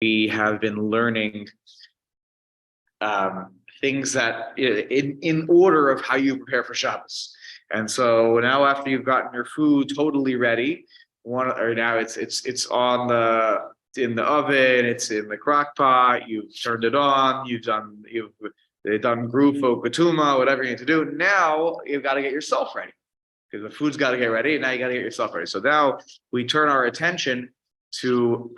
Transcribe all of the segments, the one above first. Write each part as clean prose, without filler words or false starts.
we have been learning things that in order of how you prepare for Shabbos. And so now, after you've gotten your food totally ready, now it's on in the oven, it's in the crock pot, you've turned it on, you've done grufo, katuma, whatever you need to do. Now you've got to get yourself ready because the food's got to get ready, and now you got to get yourself ready. So now we turn our attention to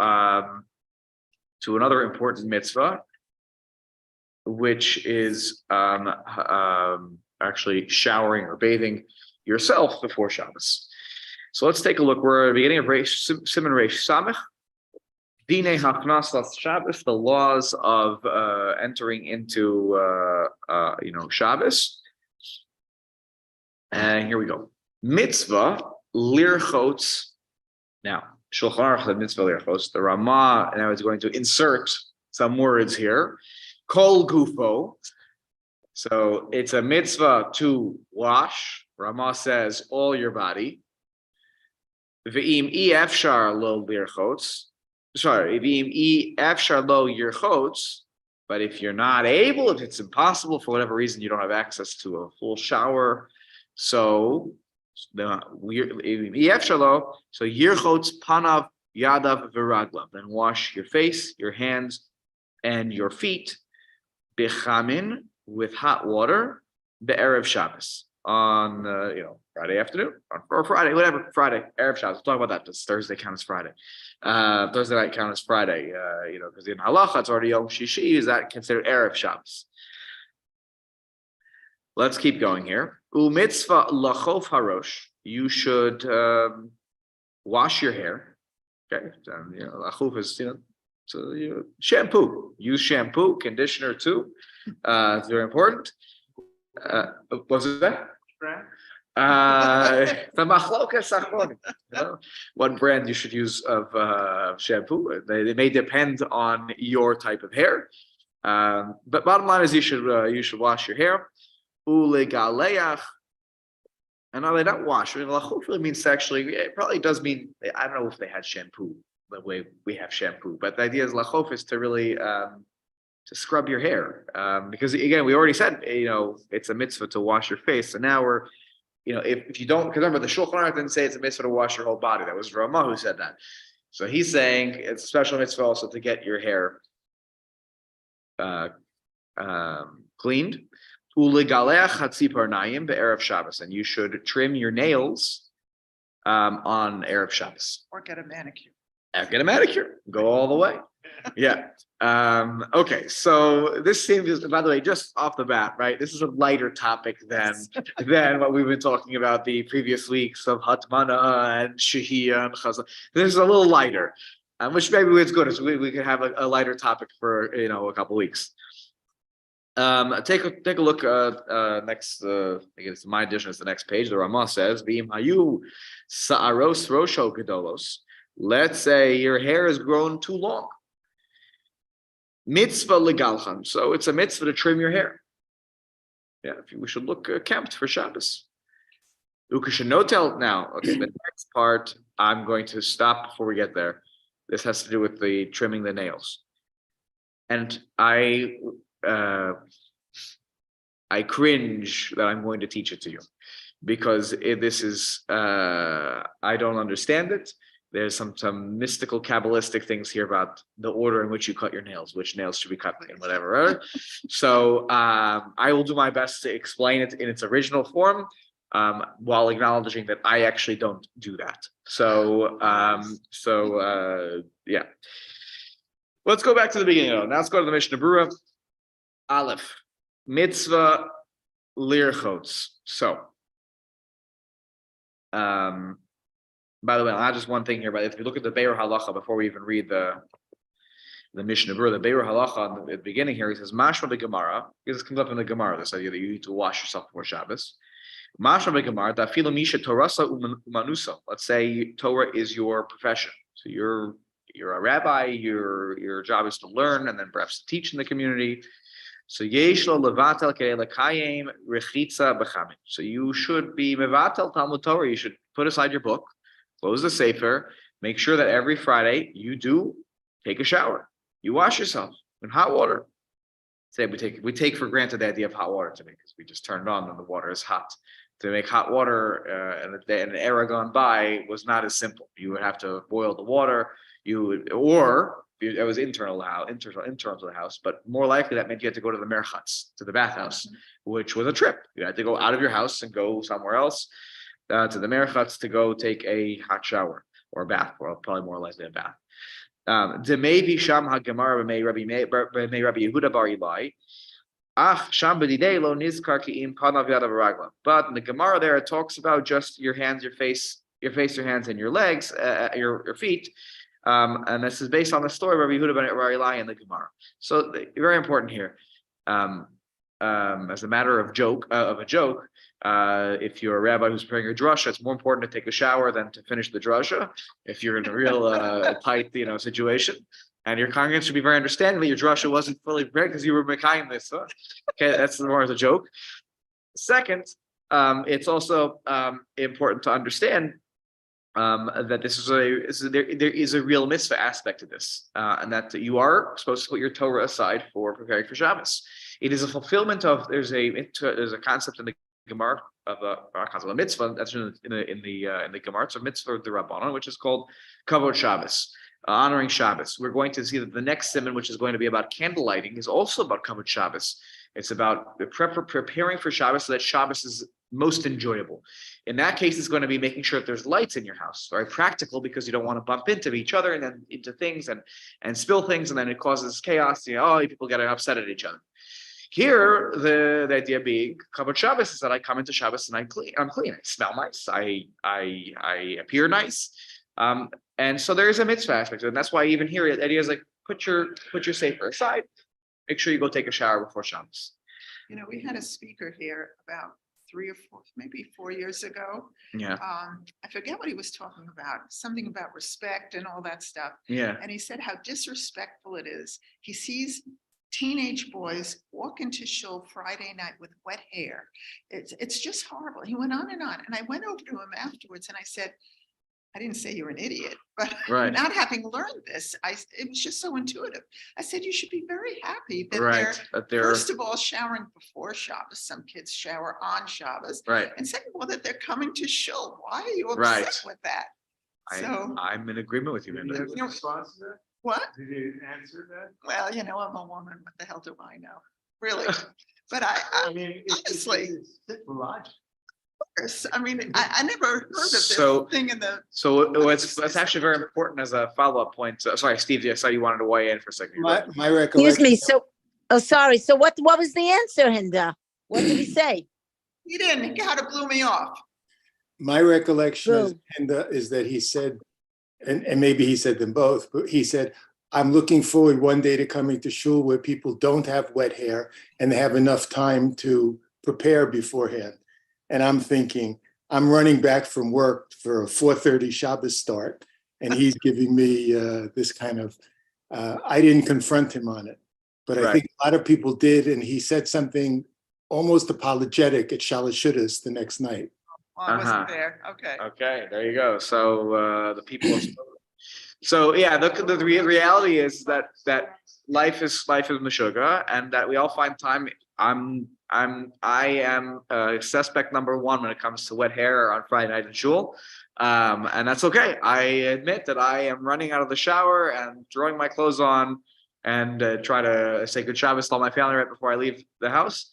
another important mitzvah, which is actually showering or bathing yourself before Shabbos. So let's take a look. We're at the beginning of Siman Reish Samech. Dinei Hachnas Shabbos, the laws of entering into Shabbos. And here we go. Mitzvah lirchotz. Now, Shulchan Aruch said mitzvah lirchotz. The Ramah now is going to insert some words here. Kol gufo. So it's a mitzvah to wash. Ramah says all your body. V'im efshar lo lirchotz. Sorry, v'im efshar lo yirchotz. But if you're not able, if it's impossible for whatever reason, you don't have access to a full shower, so yirchotz panav yadav v'raglav. Then wash your face, your hands, and your feet. Bechamin, with hot water, the Erev Shabbos on Friday afternoon or Friday, whatever, Friday, Erev Shabbos. We'll talk about that. Does Thursday count as Friday? Thursday night count as Friday, because in Halacha it's already Yom Shishi. Is that considered Erev Shabbos? Let's keep going here. Umitzvah lachof harosh. You should wash your hair. Okay, lachof is so shampoo. Use shampoo, conditioner too. It's very important. What's that? The machlokas. What brand you should use of shampoo? They may depend on your type of hair, but bottom line is you should wash your hair. Ulegaleach. And now they don't wash. I mean, lachuf really means sexually. It probably does mean, I don't know if they had shampoo the way we have shampoo, but the idea is lachuf is to really to scrub your hair, because again, we already said it's a mitzvah to wash your face. So now we're if you don't, because remember the Shulchan Aruch didn't say it's a mitzvah to wash your whole body. That was Ramah who said that. So he's saying it's a special mitzvah also to get your hair cleaned. Ulegaleach hatzipar nayim be'erev Shabbos, and you should trim your nails on Erev Shabbos. Or get a manicure. Get a manicure. Go all the way. Yeah. Okay. So this seems, by the way, just off the bat, right? This is a lighter topic than what we've been talking about the previous weeks of Hatmana and Shehiyah and Chazal. This is a little lighter, which maybe it's good. So we can have a lighter topic for a couple weeks. Take a look next. I guess my edition is the next page. The Ramah says, "V'im hayu sa'aros rosho gedolos." Let's say your hair has grown too long. Mitzvah legalchan. So it's a mitzvah to trim your hair. Yeah, we should look kempt for Shabbos. Ukashanotel. Now, okay, the next part I'm going to stop before we get there. This has to do with the trimming the nails, and I cringe that I'm going to teach it to you because this is I don't understand it. There's some mystical Kabbalistic things here about the order in which you cut your nails, which nails should be cut and whatever. Right? So I will do my best to explain it in its original form while acknowledging that I actually don't do that. So yeah. Let's go back to the beginning. Now let's go to the Mishnah Berurah. Aleph, mitzvah lirchotz. So, by the way, I'll add just one thing here. But if you look at the Be'er Halacha before we even read the Mishnah Berurah, the Be'er Halacha at the beginning here, he says Mashma beGemara, because this comes up in the Gemara. This idea that you need to wash yourself before Shabbos. Mashma beGemara dafilu misha torasa umanusa. Let's say Torah is your profession, so you're a rabbi. Your job is to learn and then perhaps to teach in the community. So yeshlo levatel ke'elakayim rechitza b'chamin. So you should be mevatel Talmud Torah. You should put aside your book, close the sefer, make sure that every Friday you do take a shower. You wash yourself in hot water. Say we take for granted the idea of hot water today because we just turn it on and the water is hot. To make hot water an era gone by was not as simple. You would have to boil the water. It was internal to the house, but more likely that meant you had to go to the merchatz, to the bathhouse, which was a trip. You had to go out of your house and go somewhere else to the merchatz to go take a hot shower or a bath, or probably more likely a bath. The maybe Sham Hagamar may Rabbi Yehuda Bar Ilai. But in the Gemara there, it talks about just your hands, your face, your hands, and your legs, your feet. And this is based on the story of Rabbi Yehuda Bar Ilai in the Gemara. So very important here. As a matter of a joke, if you're a rabbi who's preparing your drasha, it's more important to take a shower than to finish the drasha. If you're in a real tight, situation, and your congregants should be very understanding that your drasha wasn't fully prepared because you were making this. Huh? Okay, that's more as a joke. Second, it's also important to understand that there is a real mitzvah aspect to this, and that you are supposed to put your Torah aside for preparing for Shabbos. It is a fulfillment of there's a concept in the Gemara of a mitzvah that's in the Gemara. It's a mitzvah of the Rabbanon, which is called Kavod Shabbos, honoring Shabbos. We're going to see that the next simon, which is going to be about candle lighting, is also about Kavod Shabbos. It's about preparing for Shabbos so that Shabbos is most enjoyable. In that case, it's going to be making sure that there's lights in your house. Very practical because you don't want to bump into each other and then into things and spill things, and then it causes chaos. People get upset at each other. Here, the idea being, Kavod Shabbos is that I come into Shabbos and I'm clean. I smell nice. I appear nice. And so there is a mitzvah aspect to it. And that's why even here, the idea is like, put your sefer aside. Make sure you go take a shower before Shabbos. We had a speaker here about 3 or 4, maybe 4 years ago. Yeah. I forget what he was talking about. Something about respect and all that stuff. Yeah. And he said how disrespectful it is. He sees teenage boys walk into shul Friday night with wet hair. It's just horrible. He went on. And I went over to him afterwards and I said, I didn't say you're an idiot, but right. Not having learned this, it was just so intuitive. I said, you should be very happy that right. they're first of all showering before Shabbos. Some kids shower on Shabbos. Right. And second of all, that they're coming to shul. Why are you upset with that? I'm in agreement with you, Linda. What? Did you answer that? Well, I'm a woman. What the hell do I know? Really? But I mean, honestly, it's logic. I mean, I never heard of this thing in the. So that's actually very important as a follow-up point. Sorry, Steve, I saw you wanted to weigh in for a second. My recollection. Excuse me. Sorry. So what was the answer, Hinda? What did he say? He didn't. He kind of blew me off. My recollection is that he said, and maybe he said them both, but he said, I'm looking forward one day to coming to shul where people don't have wet hair and they have enough time to prepare beforehand. And I'm thinking, I'm running back from work for a 4:30 Shabbos start, and he's giving me this kind of, I didn't confront him on it, but I think a lot of people did, and he said something almost apologetic at Shalashudas the next night. I wasn't there. Okay. Okay, there you go. So the people. So yeah, the reality is that life is meshuggah, and that we all find time. I am suspect number one when it comes to wet hair on Friday night in shul, and that's okay. I admit that I am running out of the shower and throwing my clothes on and try to say good Shabbos to all my family right before I leave the house.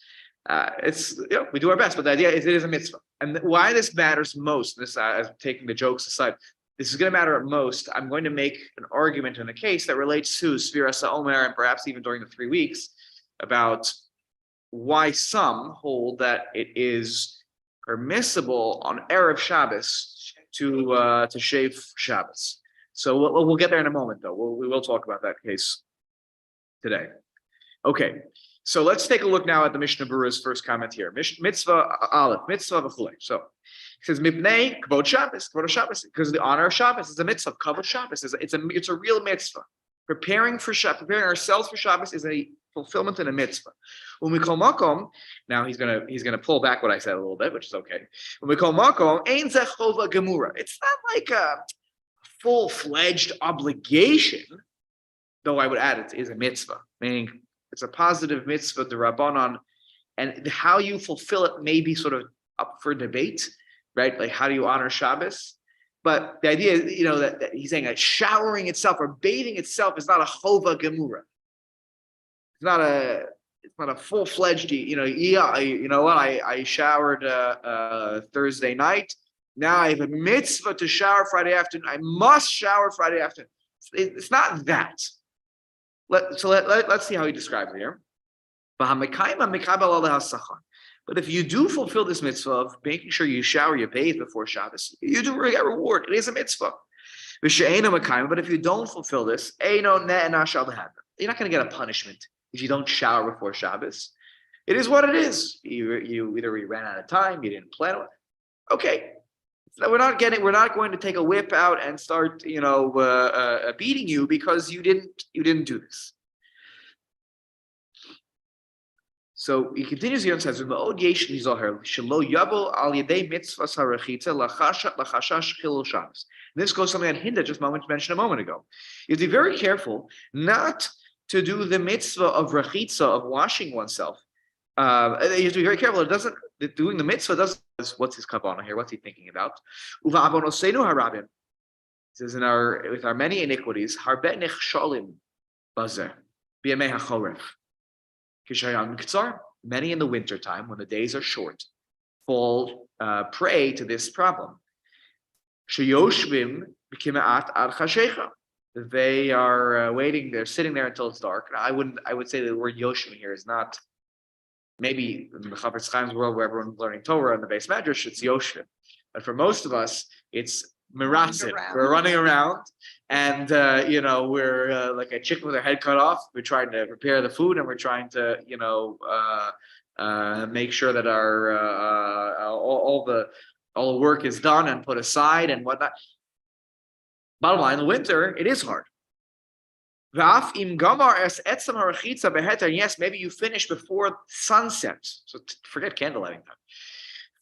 It's we do our best, but the idea is it is a mitzvah. And why this matters most, this taking the jokes aside, this is going to matter at most. I'm going to make an argument in a case that relates to Sfiras HaOmer and perhaps even during the 3 weeks about why some hold that it is permissible on Erev Shabbos to shave for Shabbos. So we'll get there in a moment, though. We will talk about that case today. Okay. So let's take a look now at the Mishnah Berurah's first comment here. Mitzvah Aleph, mitzvah v'chulei. So it says Mipnei Kavod Shabbos, because the honor of Shabbos is a mitzvah. Kavod Shabbos it's a real mitzvah. Preparing ourselves for Shabbos is a fulfillment and a mitzvah. When we call makom, now he's gonna pull back what I said a little bit, which is okay. When we call makom, ein zeh chova gemura. It's not like a full-fledged obligation. though I would add it is a mitzvah, meaning it's a positive mitzvah, the Rabbanon, and how you fulfill it may be sort of up for debate, right? Like how do you honor Shabbos? But the idea is, that he's saying that showering itself or bathing itself is not a chova gemura. It's not a full-fledged, yeah, you know what? I showered Thursday night. Now I have a mitzvah to shower Friday afternoon. I must shower Friday afternoon. It's not that. Let's see how he describes it here. But if you do fulfill this mitzvah of making sure you shower, you bathe before Shabbos, you do get reward. It is a mitzvah. But if you don't fulfill this, you're not going to get a punishment if you don't shower before Shabbos. It is what it is. You either ran out of time, you didn't plan it. Okay. So we're not going to take a whip out and start, beating you because you didn't do this. So he continues here and says, this goes something that Hinda just mentioned a moment ago. You have to be very careful not to do the mitzvah of rachitza, of washing oneself. You have to be very careful. Doing the mitzvah doesn't. What's his kavanah here? What's he thinking about? It says with our many iniquities, harbet nechshalim bazer b'yamei hachoref. Many in the wintertime, when the days are short, fall prey to this problem. They are waiting. They're sitting there until it's dark. Now, I would say the word yoshim here is not. Maybe in the Chafetz Chaim's world where everyone's learning Torah in the base medrash, it's yoshim. But for most of us, it's mirasim. We're running around, and we're like a chicken with our head cut off. We're trying to prepare the food, and we're trying to make sure that our all the work is done and put aside and whatnot. Bottom line, in the winter, it is hard. Yes, maybe you finish before sunset. So forget candlelighting time.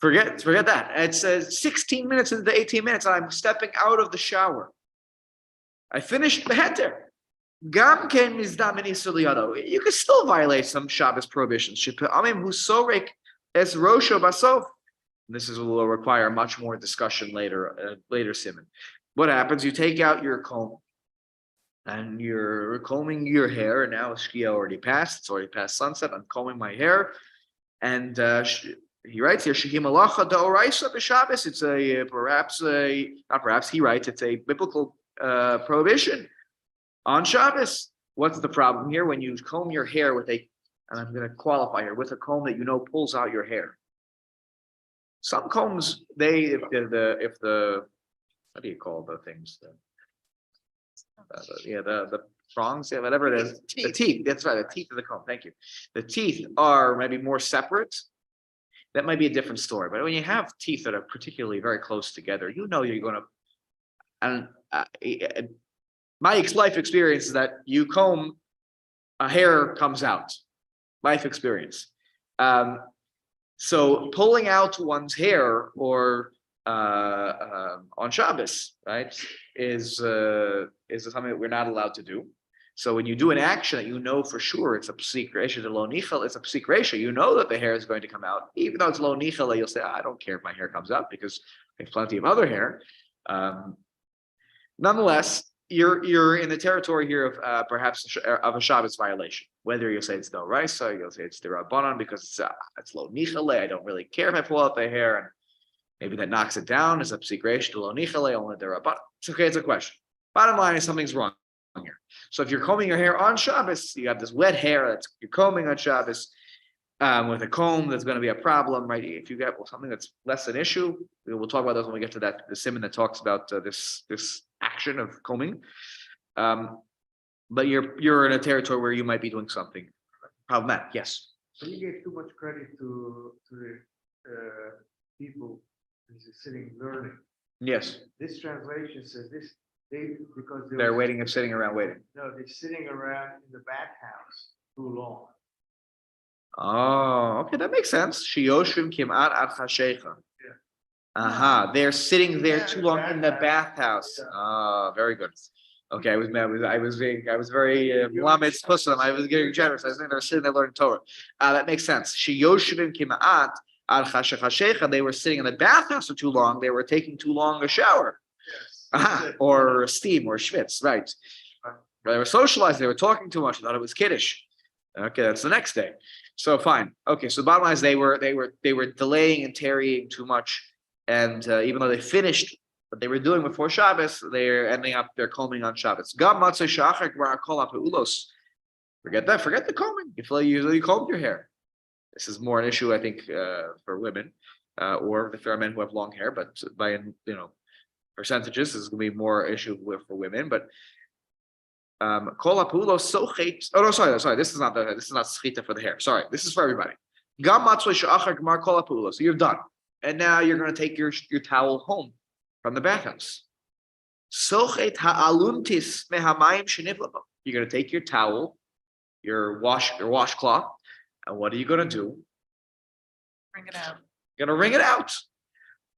Forget that. It's 16 minutes into the 18 minutes, and I'm stepping out of the shower. I finished the heter. You can still violate some Shabbos prohibitions. This will require much more discussion later Simon. What happens? You take out your comb and you're combing your hair, and now Shkia already passed. It's already past sunset. I'm combing my hair, and he writes here, Shehim Malacha D'Oraisa b'Shabbos. It's he writes, it's a biblical prohibition on Shabbos. What's the problem here? When you comb your hair and I'm going to qualify here, with a comb that pulls out your hair. Some combs, if the what do you call the things? The prongs, whatever it is. The teeth, that's right, the teeth of the comb. Thank you. The teeth are maybe more separate. That might be a different story. But when you have teeth that are particularly very close together, you're going to. And my life experience is that you comb, a hair comes out. Life experience. So pulling out one's hair or on Shabbos, right, is something that we're not allowed to do. So when you do an action that you know for sure it's a psik reisha to lo nichal, it's a psik reisha. You know that the hair is going to come out, even though it's lo nichal. You'll say, I don't care if my hair comes out because I have plenty of other hair. Nonetheless, you're in the territory here of perhaps of a Shabbos violation. Whether you'll say it's the Raisa, you'll say it's the Rabbanon because it's lo nichale. I don't really care if I pull out the hair, and maybe that knocks it down. It's a psik reisha to lo nichale, only the Rabbanon. It's okay. It's a question. Bottom line is something's wrong here. So if you're combing your hair on Shabbos, you have this wet hair that you're combing on Shabbos with a comb. That's going to be a problem, right? If you get something that's less an issue, we'll talk about those when we get to the simon that talks about this action of combing. But you're in a territory where you might be doing something problematic. Yes. So you gave too much credit to the people who's sitting learning. Yes. This translation says this. They're waiting and sitting around waiting. No, they're sitting around in the bathhouse too long. Oh, okay, that makes sense. Shiyoshim kimat ad chashecha. Aha, they're sitting there too long in the bathhouse. Ah, very good. Okay, I was very lamed pussum. I was getting generous. I was they were sitting there learning Torah. That makes sense. She yoshivim kimaat al chashechashecha. They were sitting in the bathhouse for too long. They were taking too long a shower, or steam or schwitz. Right. They were socializing. They were talking too much. I thought it was kiddush. Okay, that's the next day. So fine. Okay, so the bottom line is they were delaying and tarrying too much, and even though they finished what they were doing before Shabbos, they're combing on Shabbos. Forget that. Forget the combing. You feel you usually comb your hair. This is more an issue, I think, for women, or if there are men who have long hair. But by percentages, this is going to be more issue for women. But kol ha'pulos sochet. Oh no, sorry. This is not schita for the hair. Sorry, this is for everybody. Gam matzoi she'achar gemar kol ha'pulos. So you're done, and now you're going to take your towel home from the bathhouse. Sochet ha'aluntis mehamayim shenivlabo. You're going to take your towel, your washcloth, and what are you going to do? Bring it out. You're going to wring it out,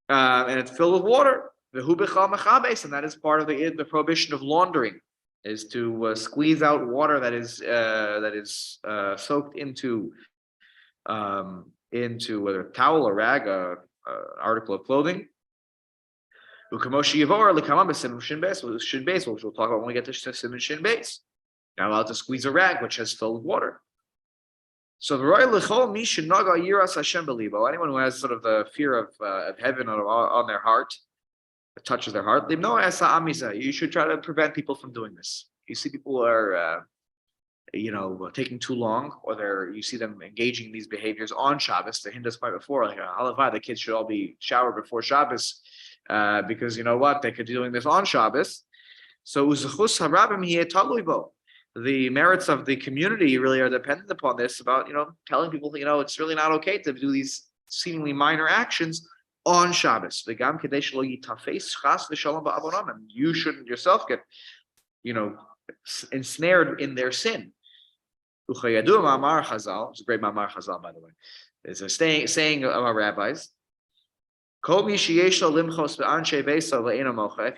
and it's filled with water. The hubechal mechabes, and that is part of the prohibition of laundering, is to squeeze out water that is soaked into whether a towel or rag, an article of clothing. Which we'll talk about when we get to Siman Shin Beis. You're not allowed to squeeze a rag which has filled with water. So anyone who has sort of the fear of heaven on their heart, it touches their heart, you should try to prevent people from doing this. You see people who are taking too long, or you see them engaging in these behaviors on Shabbos. The Hinda's point before, like halavai, the kids should all be showered before Shabbos, because you know what, they could be doing this on Shabbos. So the merits of the community really are dependent upon this, about telling people it's really not okay to do these seemingly minor actions on Shabbos. And you shouldn't yourself get ensnared in their sin. It's a great Ma'amar Chazal, by the way. It's a saying of our rabbis. If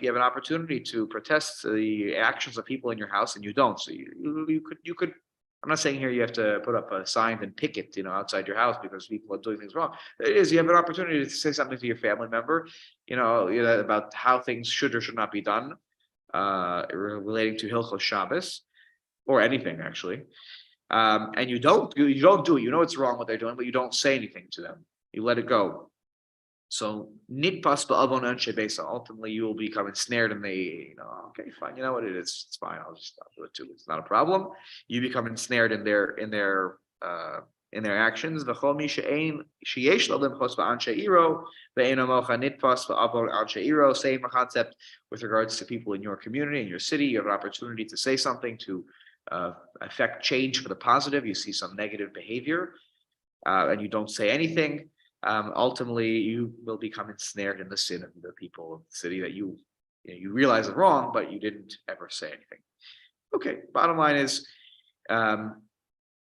you have an opportunity to protest the actions of people in your house and you don't, so you could. I'm not saying here you have to put up a sign and picket, outside your house because people are doing things wrong. It is, you have an opportunity to say something to your family member, about how things should or should not be done, relating to Hilchot Shabbat, or anything actually. And you don't do it. It's wrong what they're doing, but you don't say anything to them. You let it go. So nitpas ba'avon anshe beisa. Ultimately, you will become ensnared in the, okay, fine. You know what it is? It's fine. I'll just do it too. It's not a problem. You become ensnared in their actions. Same concept with regards to people in your community, in your city. You have an opportunity to say something to affect change for the positive. You see some negative behavior, and you don't say anything. Ultimately, you will become ensnared in the sin of the people of the city that you realize is wrong, but you didn't ever say anything. Okay, bottom line is,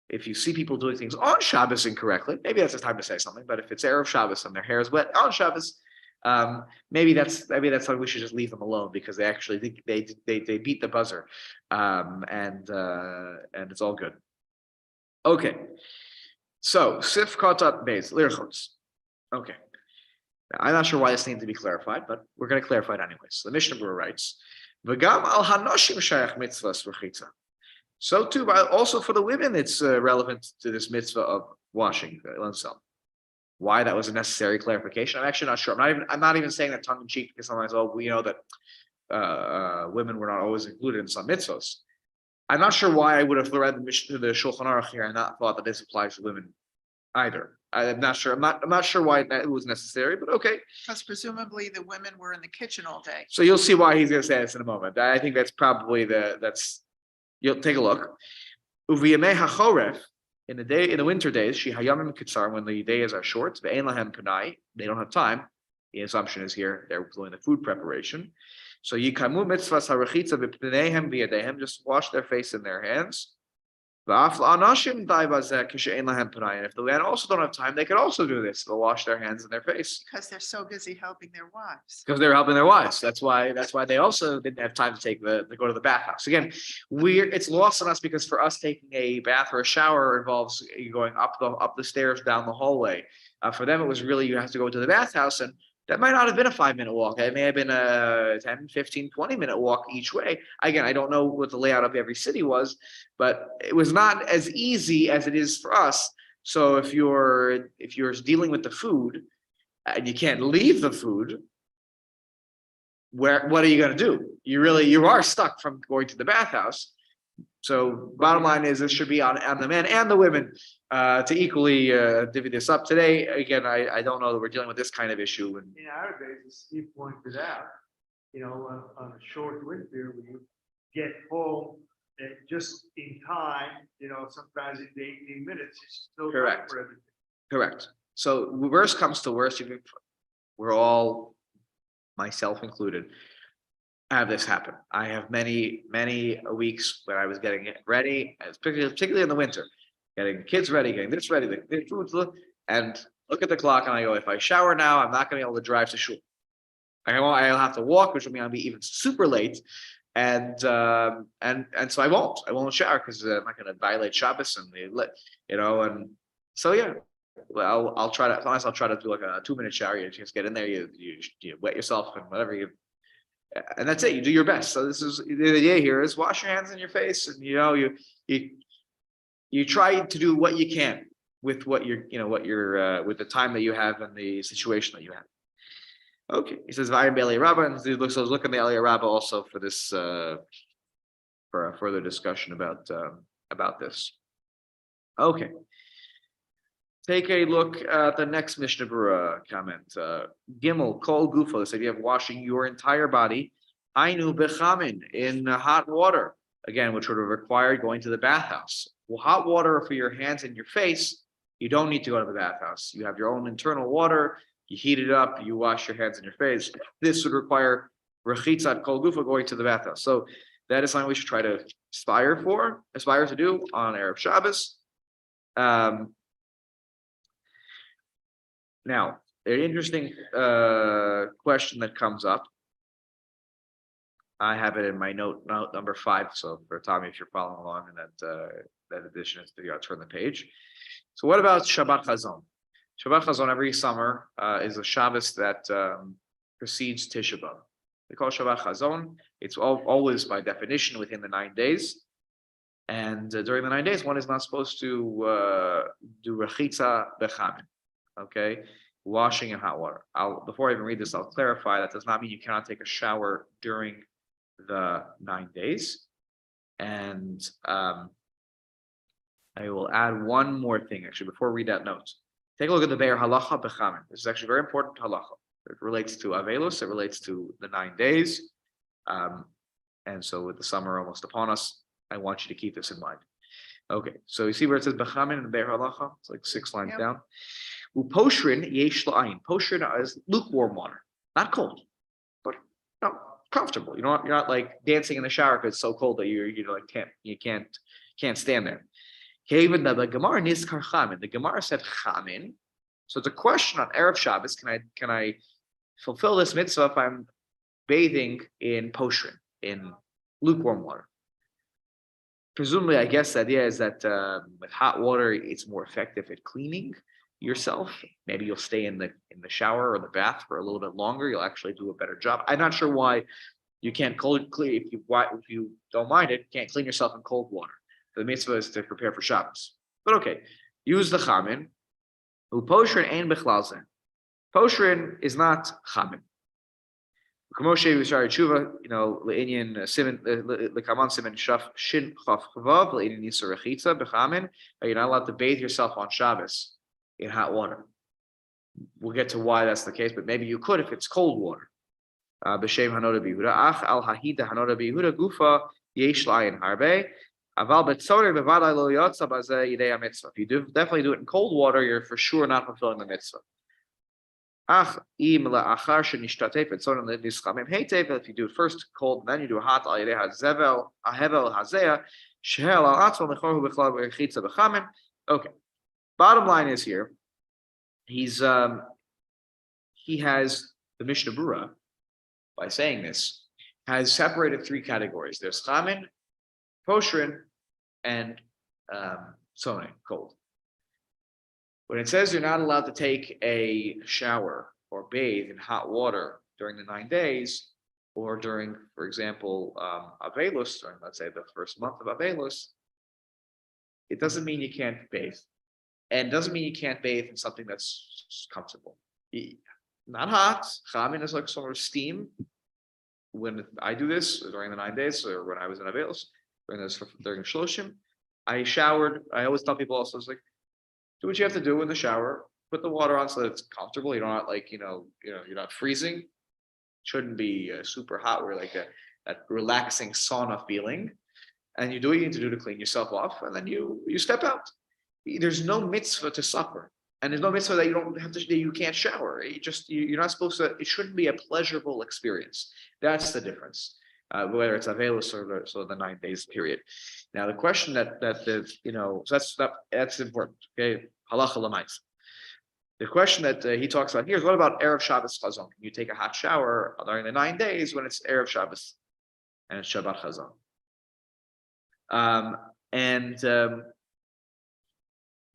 if you see people doing things on Shabbos incorrectly, maybe that's the time to say something. But if it's Erev Shabbos and their hair is wet on Shabbos, maybe that's why we should just leave them alone, because they actually think they beat the buzzer, and it's all good. Okay. So, Sif Kotat Beis, Lirchos. Okay. Now, I'm not sure why this needs to be clarified, but we're going to clarify it anyways. So the Mishnah Berurah writes, V'gam al hanoshim shayach mitzvahs v'chitza. So too, also for the women, it's relevant to this mitzvah of washing oneself. Why that was a necessary clarification, I'm actually not sure. I'm not even saying that tongue in cheek, because sometimes, we know that women were not always included in some mitzvahs. I'm not sure why I would have read the Shulchan Aruch here and not thought that this applies to women either. I'm not sure. I'm not sure why that was necessary, but okay. Because presumably the women were in the kitchen all day. So you'll see why he's going to say this in a moment. I think that's probably you'll take a look. Uviyamei hachoref, in the winter days, she hayamim kitzar, when the days are short, ve'ein lahem kanai, they don't have time. The assumption is here they're doing the food preparation. So yikamu mitzvahs harechitza b'pneihem v'yadehem, just wash their face and their hands. And if the men also don't have time, they could also do this. They'll wash their hands and their face Because they're so busy helping their wives. because they're helping their wives. That's why they also didn't have time to go to the bathhouse. Again, it's lost on us because for us taking a bath or a shower involves you going up the stairs, down the hallway. For them, it was really you have to go to the bathhouse, and that might not have been a 5-minute walk. It may have been a 10, 15, 20-minute walk each way. Again, I don't know what the layout of every city was, but it was not as easy as it is for us. So if you're dealing with the food and you can't leave the food, what are you going to do? You are stuck from going to the bathhouse. So bottom line is this should be on the men and the women to equally divvy this up. Today, again, I don't know that we're dealing with this kind of issue. And In our days, as Steve pointed out, on a short winter, when you get home just in time, sometimes in the 18 minutes, it's no time Correct. for everything. correct. So worst comes to worst, we're all, myself included, have this happen. I have many weeks when I was getting it ready, particularly in the winter, getting the kids ready, getting this ready, the food's and look at the clock and I go, if I shower now, I'm not going to be able to drive to shul. I'll have to walk, which will mean I'll be even super late, and so I won't shower because I'm not going to violate Shabbos and and so yeah. Well, I'll try to. Sometimes I'll try to do like a 2-minute shower. You just get in there, you wet yourself and whatever and that's it. You do your best. So this is the idea here: is wash your hands and your face, and you try to do what you can with what you're with the time that you have and the situation that you have. Okay, he says Vayim B'Eliyah Rabbah, and he looks in the Eliyah Rabbah also for this for a further discussion about this. Okay. Take a look at the next Mishnah Berurah comment. Gimel, Kol Gufo, this idea of washing your entire body. Ainu Bechamin, in hot water. Again, which would have required going to the bathhouse. Well, hot water for your hands and your face, you don't need to go to the bathhouse. You have your own internal water, you heat it up, you wash your hands and your face. This would require Rechitzat Kol Gufo, going to the bathhouse. So that is something we should try to aspire to do on Erev Shabbos. Now, an interesting question that comes up. I have it in my note number 5. So for Tommy, if you're following along in that edition, it's you got to turn the page. So what about Shabbat Chazon? Shabbat Chazon every summer is a Shabbos that precedes Tisha B'Av. We call Shabbat Chazon. It's always by definition within the 9 days. And during the 9 days, one is not supposed to do Rechitza Bechamin. Okay, washing in hot water. Before I even read this, I'll clarify that does not mean you cannot take a shower during the 9 days. And I will add one more thing actually before we read that note. Take a look at the Be'er Halacha Bechamin. This is actually very important halacha. It relates to Avelus. It relates to the 9 days. And so with the summer almost upon us, I want you to keep this in mind. Okay, so you see where it says Bechamin in the Be'er Halacha? It's like 6 lines down. Poshrin yesh la'ayin. Poshrin is lukewarm water, not cold, but comfortable. You're not like dancing in the shower because it's so cold that you can't stand there. Even the Gemara niskar chamin. The Gemara said chamin. So it's a question on Erev Shabbos. Can I fulfill this mitzvah if I'm bathing in poshrin, in lukewarm water? Presumably, I guess the idea is that with hot water, it's more effective at cleaning yourself. Maybe you'll stay in the shower or the bath for a little bit longer. You'll actually do a better job. I'm not sure why you can't clean if you don't mind it. Can't clean yourself in cold water. The mitzvah is to prepare for Shabbos. But okay, use the chamin. Poshrin ein bichlal zeh. Poshrin is not chamin. K'moshe v'shari tshuva, le'inyan siman lekaman siman shaf shin chaf chavav le'inyan yisur rechitza b'chamin. You're not allowed to bathe yourself on Shabbos in hot water. We'll get to why that's the case, but maybe you could if it's cold water. B'shem hanoda b'Yehuda ach al hahida hanoda b'Yehuda gufa yesh la'ayin harbe aval b'tzorer b'vadai lo yotza b'zeh yidei mitzvah. If you definitely do it in cold water, you're for sure not fulfilling the mitzvah. Ach im la'achar shenishtatef etzonim le'nischamim heitev. If you do it first cold and then you do hot al yidei hazevel ahevel hazeh Okay. Bottom line is here, he has the Mishnah Berurah, by saying this, has separated three categories. There's chamin, kosherin, and sone, cold. When it says you're not allowed to take a shower or bathe in hot water during the 9 days, or during, for example, Avelus, during, let's say, the first month of Avelus, it doesn't mean you can't bathe. And doesn't mean you can't bathe in something that's comfortable. Not hot. Chamin is like sort of steam. When I do this during the 9 days, or when I was in Avelus, during Shloshim, I showered. I always tell people also, it's like, do what you have to do in the shower. Put the water on so that it's comfortable. You're not like, you're not freezing. Shouldn't be super hot where like that relaxing sauna feeling. And you do what you need to do to clean yourself off, and then you step out. There's no mitzvah to suffer, and there's no mitzvah that you don't have to. That you can't shower. You're not supposed to. It shouldn't be a pleasurable experience. That's the difference. Whether it's Avelus or the 9 days period. Now the question that so that's important. Okay, halacha l'maisa. The question that he talks about here is, what about Erev Shabbos Chazon? Can you take a hot shower during the 9 days when it's Erev Shabbos and it's Shabbat Chazon?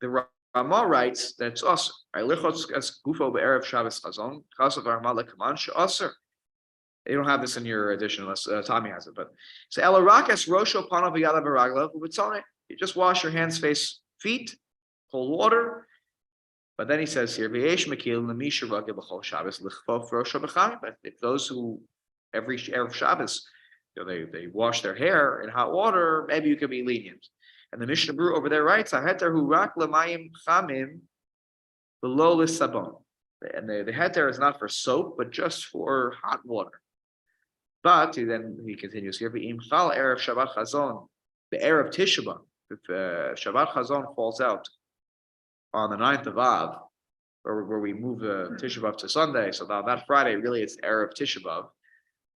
The Rama writes that it's also gufo be'erev Shabbos Chazon chasav Rama lekaman she'aser. You don't have this in your edition unless Tommy has it, but so elarakas rosho panav v'yadav v'raglav u'b'tzoneh. You just wash your hands, face, feet, cold water. But then he says here, v'yesh mekil l'misha ragil b'chol Shabbos lichfof rosho b'chami. But if those who every Erev Shabbos, they wash their hair in hot water, maybe you could be lenient. And the Mishnah Berurah over there writes, "Haheter hu rak l'mayim chamim below l'sabon." And the heter is not for soap, but just for hot water. But he continues here, "V'im chal erev Shabbat Chazon, the erev Tisha B'av, if Shabbat Chazon falls out on the 9th of Av, where we move the Tisha B'av to Sunday, so now that Friday really it's erev Tisha B'av,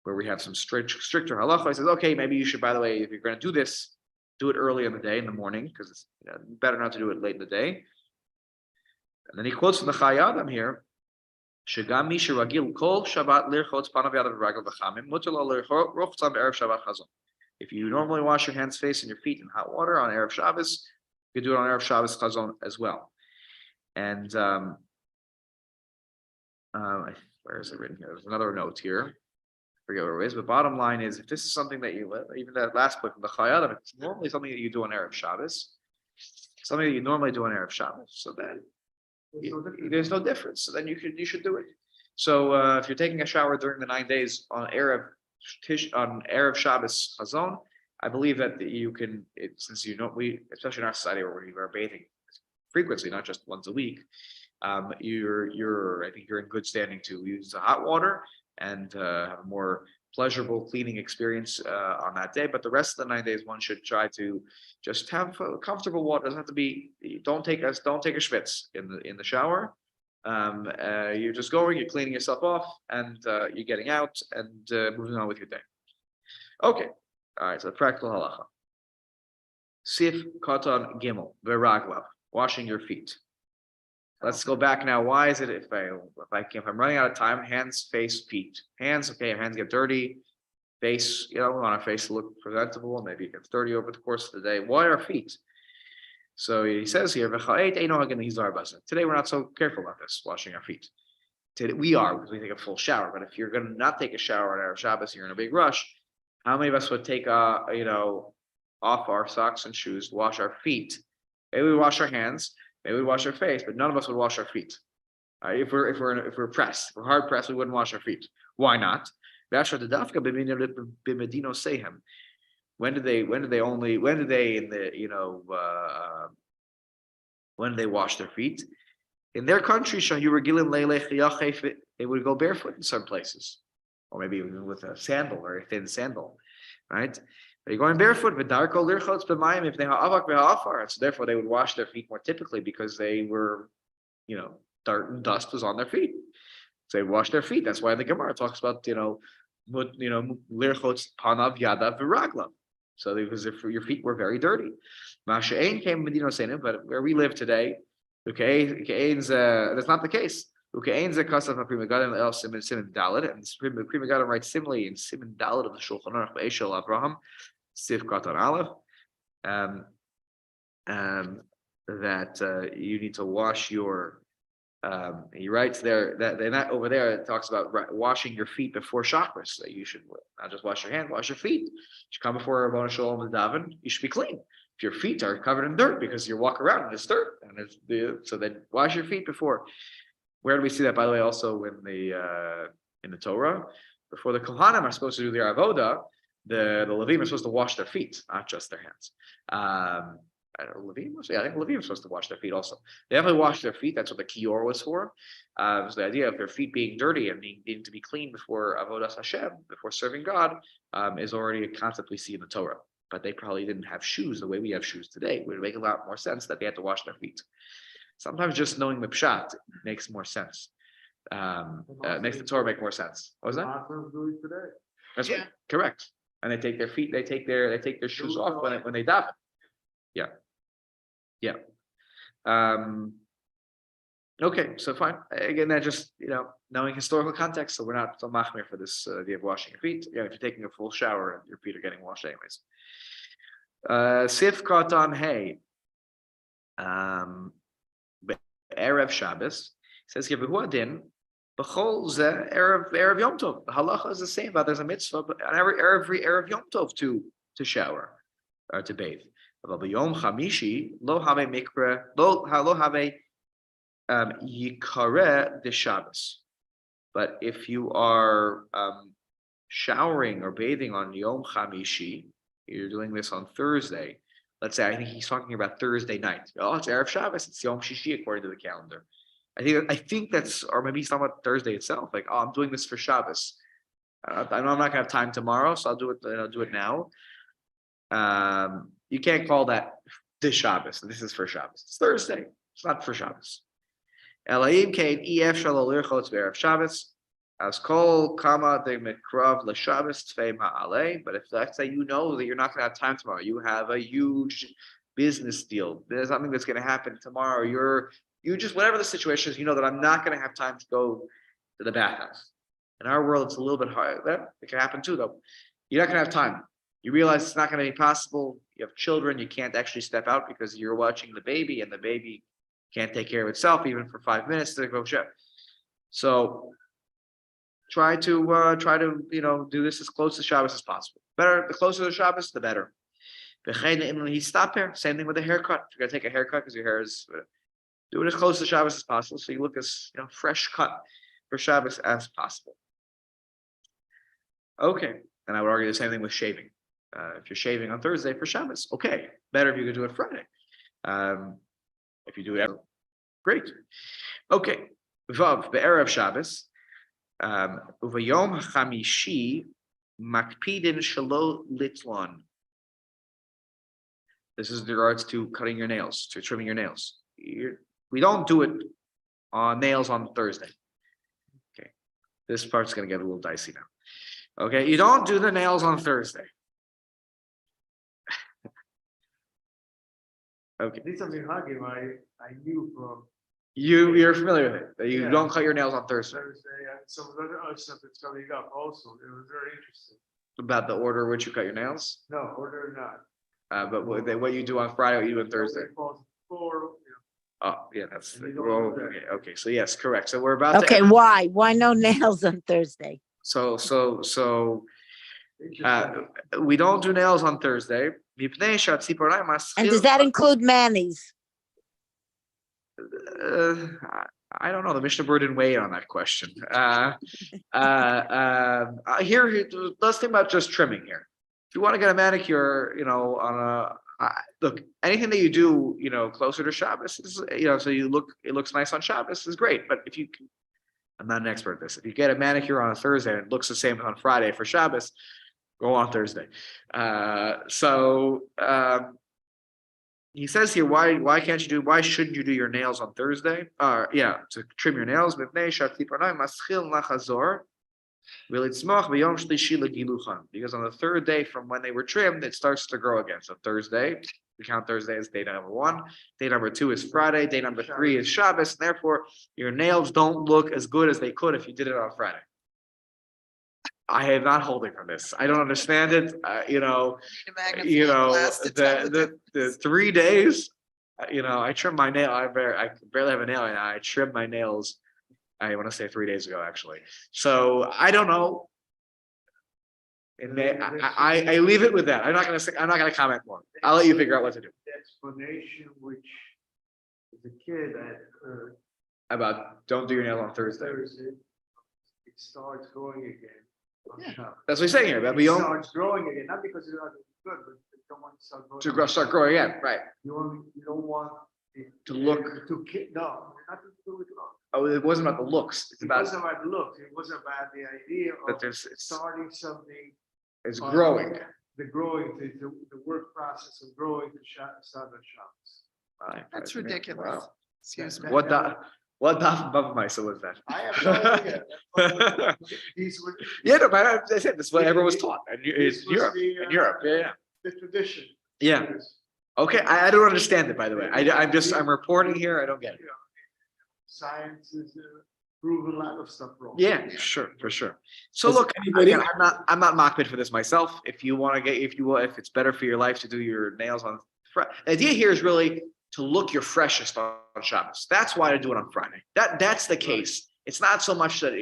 where we have some stricter halacha." He says, okay, maybe you should, by the way, if you're going to do this, do it early in the day, in the morning, because it's better not to do it late in the day. And then he quotes from the Chai Adam here, "Shegam mi sheragil kol Shabbat lirchotz panav yadav v'ragel v'chamim mutar lo lirchotzam erev Shabbat Chazon." If you normally wash your hands, face, and your feet in hot water on Erev Shabbos, you can do it on Erev Shabbos Chazon as well. And where is it written here? There's another note here. Forget what it is, but bottom line is, if this is something that you, even that last point from the Chai Adam, it's normally something that you do on Erev Shabbos, something that you normally do on Erev Shabbos, so then there's no difference. So then you should do it. So if you're taking a shower during the 9 days on Erev Shabbos Chazon, I believe that you can, since we, especially in our society where we are bathing frequently, not just once a week, I think you're in good standing to use the hot water and have a more pleasurable cleaning experience on that day. But the rest of the 9 days, one should try to just have comfortable water. It doesn't have to be. Don't take a schwitz in the shower. You're just going. You're cleaning yourself off, and you're getting out and moving on with your day. Okay. All right. So practical halacha. Sif katan gimel veraglav. Washing your feet. Let's go back now. Why is it if I'm running out of time, hands, face, feet. Hands, okay, hands get dirty. Face, we want our face to look presentable. Maybe it gets dirty over the course of the day. Why our feet? So he says here, today we're not so careful about this, washing our feet. Today, we are, because we take a full shower. But if you're going to not take a shower on Erev Shabbos, you're in a big rush. How many of us would take off our socks and shoes, wash our feet? Maybe we wash our hands. Maybe we wash our face, but none of us would wash our feet. If we're pressed, if we're hard pressed, we wouldn't wash our feet. Why not? When did they wash their feet? In their country, they would go barefoot in some places, or maybe even with a sandal or a thin sandal, right? They're going barefoot with darko lirchotz b'mayim if they have avak v'ha'afar, and so therefore they would wash their feet more typically because they were, dirt and dust was on their feet. So they wash their feet. That's why the Gemara talks about lirchotz panav yadav v'raglav. So because if your feet were very dirty. Masha'ain came Medina Seinu, but where we live today, that's not the case. And the Prima Gadim writes similarly in Siman Dalet of the Shulchan Aruch Be'eshel Abraham, Sif Katan Aleph, that you need to wash your. He writes there that they're not over there. It talks about washing your feet before chakras. That you should not just wash your hand, wash your feet. You should come before Rabbanu Shalom and daven. You should be clean. If your feet are covered in dirt because you walk around in this dirt, and so then wash your feet before. Where do we see that? By the way, also in the Torah, before the Kohanim are supposed to do their avoda, the Levim are supposed to wash their feet, not just their hands. I don't know, Levim? Yeah, I think Levim are supposed to wash their feet also. They definitely wash their feet. That's what the kior was for. So the idea of their feet being dirty and needing to be clean before avodas Hashem, before serving God, is already a concept we see in the Torah. But they probably didn't have shoes the way we have shoes today. It would make a lot more sense that they had to wash their feet. Sometimes just knowing the pshat makes more sense. Makes the Torah make more sense. What was that? That's right. Correct. And they take their feet. They take their shoes off when they daven. Yeah. Yeah. Okay. So fine. Again, that just knowing historical context. So we're not so machmir for this idea of washing your feet. Again, if you're taking a full shower, your feet are getting washed anyways. Sif katan hey. Erev Shabbos says here, "B'huadin b'chol ze erev Yom Tov." The halacha is the same, but there's a mitzvah on every erev Yom Tov to shower or to bathe. But b'Yom Chamishi lo have mikra lo have yikare de Shabbos. But if you are showering or bathing on Yom Chamishi, you're doing this on Thursday. Let's say, I think he's talking about Thursday night. Oh, it's Erev Shabbos. It's Yom Shishi according to the calendar. I think that's, or maybe he's talking about Thursday itself. Like, oh, I'm doing this for Shabbos. I know I'm not gonna have time tomorrow, so I'll do it. I'll do it now. You can't call that this Shabbos. This is for Shabbos. It's Thursday. It's not for Shabbos. Elayim kain ef shalol lirchotz be'erev Shabbos. As kol kama de mikrav l'Shabbos tfei ma'alei. But if let's say you know that you're not going to have time tomorrow, you have a huge business deal. There's something that's going to happen tomorrow. You just whatever the situation is, you know that I'm not going to have time to go to the bathhouse. In our world, it's a little bit harder. It can happen too, though. You're not going to have time. You realize it's not going to be possible. You have children. You can't actually step out because you're watching the baby, and the baby can't take care of itself even for 5 minutes to go ship. So try to do this as close to Shabbos as possible. Better, the closer to Shabbos, the better. Stop here. Same thing with a haircut. If you're gonna take a haircut because your hair is, do it as close to Shabbos as possible, so you look as fresh cut for Shabbos as possible. Okay, and I would argue the same thing with shaving. If you're shaving on Thursday for Shabbos, okay, better if you could do it Friday. If you do it, great. Okay, Vav be'erev Shabbos. Uvayom Chamishi makpidin shelo litlon. This is in regards to cutting your nails, to trimming your nails. We don't do it on nails on Thursday. Okay, this part's going to get a little dicey now. Okay, you don't do the nails on Thursday. Okay. This is something I knew from You're familiar with it. That you Yeah. don't cut your nails on Thursday. Thursday and some of the other stuff that's coming up also. It was very interesting. About the order in which you cut your nails. No, order or not. But what you do on Friday, what you do on Thursday. Nobody falls before, Oh, yeah, that's And you don't do that. okay. Okay, so yes, correct. So we're about to Okay, why? Why no nails on Thursday? So interesting. we don't do nails on Thursday. And does that include manis? I don't know. The Mishnah Berurah didn't weigh in on that question. Here, let's think about just trimming here. If you want to get a manicure, look, anything that you do, closer to Shabbos is, so it looks nice on Shabbos is great. But if you can, I'm not an expert at this. If you get a manicure on a Thursday and it looks the same on Friday for Shabbos, go on Thursday. He says here, why shouldn't you do your nails on Thursday? To trim your nails. Because on the third day from when they were trimmed, it starts to grow again. So Thursday, we count Thursday as day number 1. Day number 2 is Friday. Day number 3 is Shabbos. And therefore, your nails don't look as good as they could if you did it on Friday. I am not holding from this. I don't understand it. Need a magnifying glass to tell The 3 days. I trim my nail. I barely have a nail, and I trimmed my nails. I want to say 3 days ago, actually. So I don't know. And I leave it with that. I'm not going to say. I'm not going to comment more. I'll let you figure out what to do. The explanation, which as a kid I heard About don't do your nail on Thursday. it starts growing again. On Yeah. Shabbos. That's what he's saying here. But It we don't starts growing again, not because it's not good, but you don't want to start growing. start growing again, right? You don't want it To look. No, nothing to do with look. Oh, it wasn't about the looks. It's It about wasn't about the look. It was about the idea that of it's starting something. growing. The growing, the work process of growing to start on Shabbos. Right. That's Right. ridiculous. Wow. Excuse me. What daf above myself was that? I have no idea. These were. Yeah, no, but I said this is what everyone was taught in This was Europe. the, In Europe, yeah. The tradition. Yeah. Okay, I don't understand it, by the way. I'm reporting here. I don't get it. You know, Science has proven a lot of stuff wrong. Yeah, sure, for sure. So Does look, anybody- again, I'm not mocked for this myself. If you want to get, if it's better for your life to do your nails on Friday, the idea here is really to look your freshest on Shabbos. That's why I do it on Friday. That's the case. It's not so much that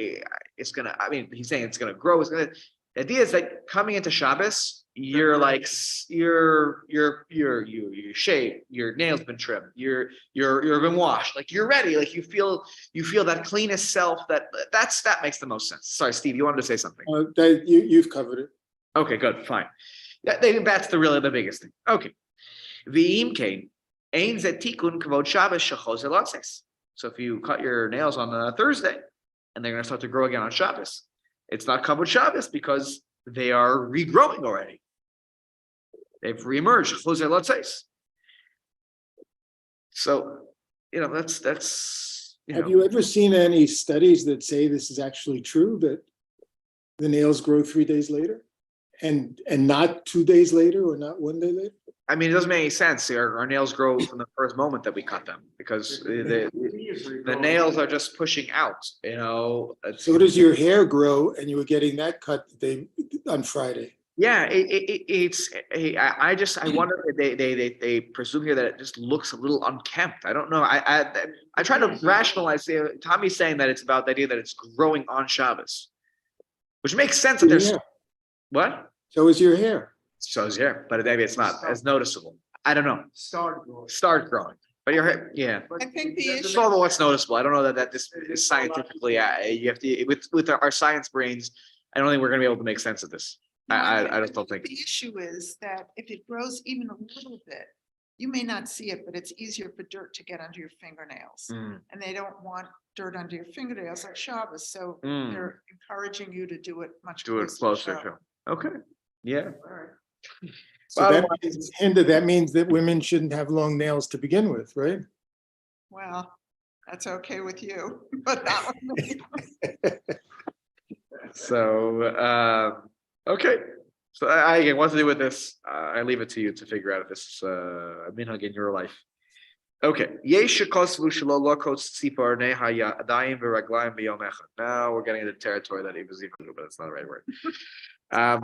it's gonna. I mean, he's saying it's gonna grow. The idea is that coming into Shabbos, you're like you shave, your nails been trimmed, you're been washed, like you're ready, like you feel that cleanest self. That makes the most sense. Sorry, Steve, you wanted to say something. You've covered it. Okay, good, fine. That's the biggest thing. Okay, v'im kain ein zeh tikun kavod Shabbos shechozer latzes. So if you cut your nails on a Thursday and they're going to start to grow again on Shabbos, it's not kavod Shabbos because they are regrowing already. They've reemerged. Chozer latzes. So that's. Have you ever seen any studies that say this is actually true, that the nails grow 3 days later and not 2 days later or not 1 day later? I mean, it doesn't make any sense. Our nails grow from the first moment that we cut them because the nails are just pushing out. So does your hair grow, and you were getting that cut on Friday? Yeah, I wonder if they presume here that it just looks a little unkempt. I don't know. I try to rationalize. Tommy's saying that it's about the idea that it's growing on Shabbos, which makes sense. That there's Yeah. what? So is your hair. So is hair, but maybe it's not as noticeable. I don't know. Start growing, but your hair, yeah. I think the It's issue. all about what's noticeable. I don't know that this is scientifically. You have to with our science brains. I don't think we're going to be able to make sense of this. I just don't think. The issue is that if it grows even a little bit, you may not see it, but it's easier for dirt to get under your fingernails. Mm, And they don't want dirt under your fingernails like Shabbos, so mm. they're encouraging you to do it much Do it closer. closer to Shabbos. to. Okay. Yeah. All right. So that means that women shouldn't have long nails to begin with, right? Well, that's okay with you, but not with me. So okay. So I again, what to do with this? I leave it to you to figure out if this is a minhag in your life. Okay. Now we're getting into territory that he was even, but it's not the right word. I